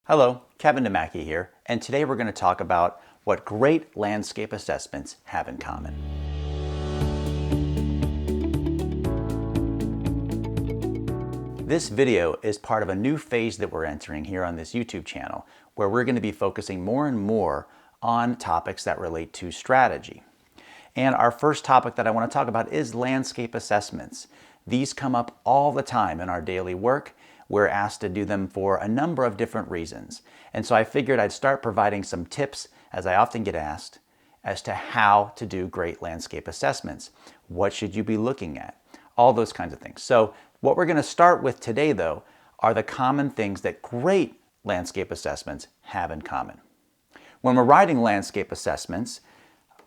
Hello, Kevin DeMackey here, and today we're going to talk about what great landscape assessments have in common. This video is part of a new phase that we're entering here on this YouTube channel, where we're going to be focusing more and more on topics that relate to strategy. And our first topic that I want to talk about is landscape assessments. These come up all the time in our daily work. We're asked to do them for a number of different reasons. And so I figured I'd start providing some tips, as I often get asked, as to how to do great landscape assessments. What should you be looking at? All those kinds of things. So what we're going to start with today, though, are the common things that great landscape assessments have in common. When we're writing landscape assessments,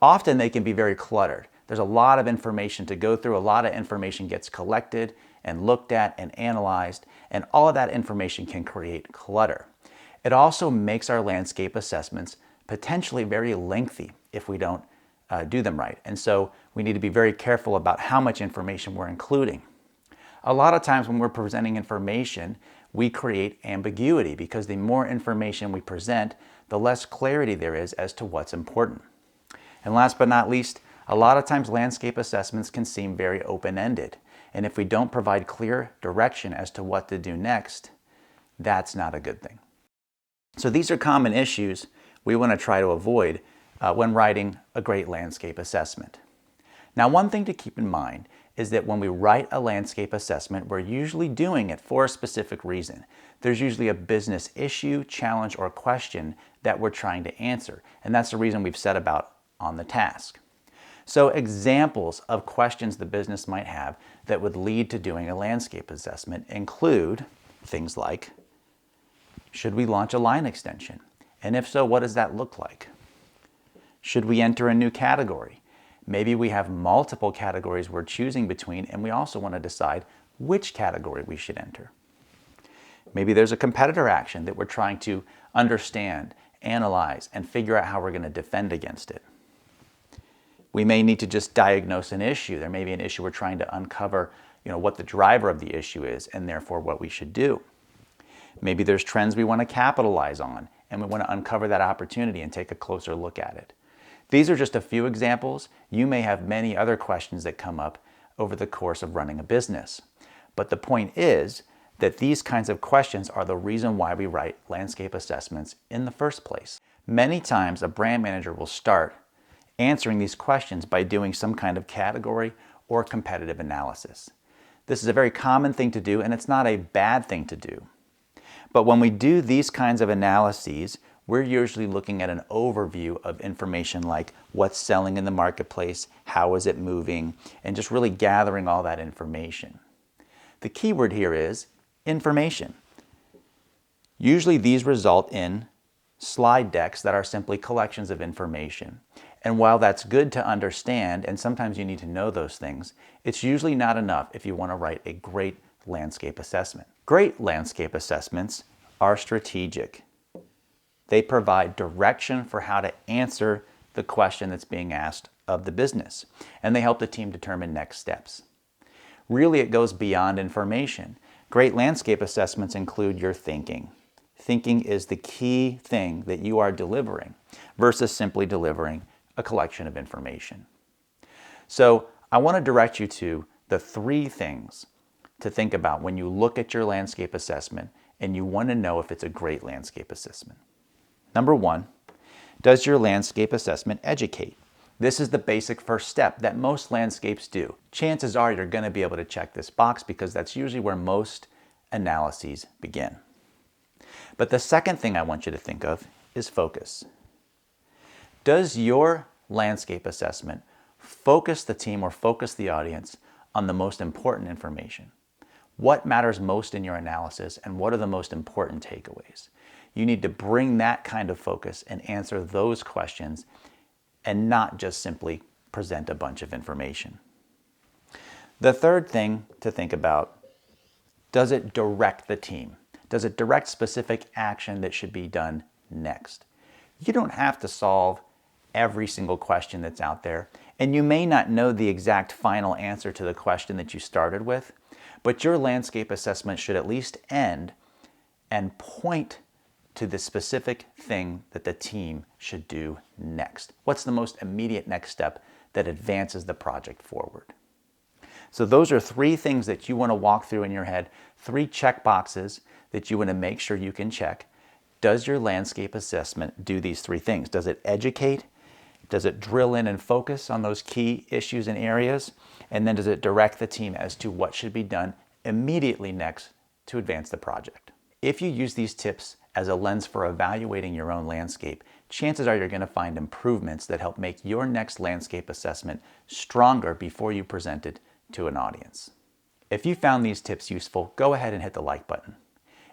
often they can be very cluttered. There's a lot of information to go through. A lot of information gets collected and looked at and analyzed, and all of that information can create clutter. It also makes our landscape assessments potentially very lengthy if we don't do them right. And so we need to be very careful about how much information we're including. A lot of times when we're presenting information, we create ambiguity because the more information we present, the less clarity there is as to what's important. And last but not least, a lot of times landscape assessments can seem very open-ended. And if we don't provide clear direction as to what to do next, that's not a good thing. So these are common issues we want to try to avoid when writing a great landscape assessment. Now, one thing to keep in mind is that when we write a landscape assessment, we're usually doing it for a specific reason. There's usually a business issue, challenge, or question that we're trying to answer. And that's the reason we've set about on the task. So examples of questions the business might have that would lead to doing a landscape assessment include things like, should we launch a line extension? And if so, what does that look like? Should we enter a new category? Maybe we have multiple categories we're choosing between, and we also want to decide which category we should enter. Maybe there's a competitor action that we're trying to understand, analyze, and figure out how we're going to defend against it. We may need to just diagnose an issue. There may be an issue we're trying to uncover, what the driver of the issue is and therefore what we should do. Maybe there's trends we want to capitalize on and we want to uncover that opportunity and take a closer look at it. These are just a few examples. You may have many other questions that come up over the course of running a business. But the point is that these kinds of questions are the reason why we write landscape assessments in the first place. Many times a brand manager will start answering these questions by doing some kind of category or competitive analysis. This is a very common thing to do, and it's not a bad thing to do. But when we do these kinds of analyses, we're usually looking at an overview of information like what's selling in the marketplace, how is it moving, and just really gathering all that information. The key word here is information. Usually these result in slide decks that are simply collections of information. And while that's good to understand, and sometimes you need to know those things, it's usually not enough if you want to write a great landscape assessment. Great landscape assessments are strategic. They provide direction for how to answer the question that's being asked of the business, and they help the team determine next steps. Really, it goes beyond information. Great landscape assessments include your thinking. Thinking is the key thing that you are delivering versus simply delivering a collection of information. So I want to direct you to the 3 things to think about when you look at your landscape assessment and you want to know if it's a great landscape assessment. Number 1, does your landscape assessment educate? This is the basic first step that most landscapes do. Chances are you're going to be able to check this box because that's usually where most analyses begin. But the second thing I want you to think of is focus. Does your landscape assessment focus the team or focus the audience on the most important information? What matters most in your analysis and what are the most important takeaways? You need to bring that kind of focus and answer those questions and not just simply present a bunch of information. The third thing to think about, does it direct the team? Does it direct specific action that should be done next? You don't have to solve every single question that's out there, and you may not know the exact final answer to the question that you started with, but your landscape assessment should at least end and point to the specific thing that the team should do next. What's the most immediate next step that advances the project forward? So those are 3 things that you want to walk through in your head, 3 check boxes that you want to make sure you can check. Does your landscape assessment do these 3 things? Does it educate? Does it drill in and focus on those key issues and areas? And then does it direct the team as to what should be done immediately next to advance the project? If you use these tips as a lens for evaluating your own landscape, chances are you're going to find improvements that help make your next landscape assessment stronger before you present it to an audience. If you found these tips useful, go ahead and hit the like button.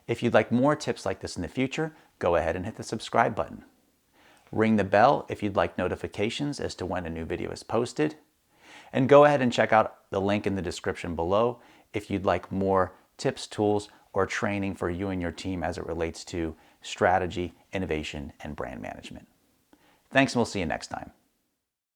If you'd like more tips like this in the future, go ahead and hit the subscribe button. Ring the bell if you'd like notifications as to when a new video is posted. And go ahead and check out the link in the description below if you'd like more tips, tools, or training for you and your team as it relates to strategy, innovation, and brand management. Thanks, and we'll see you next time.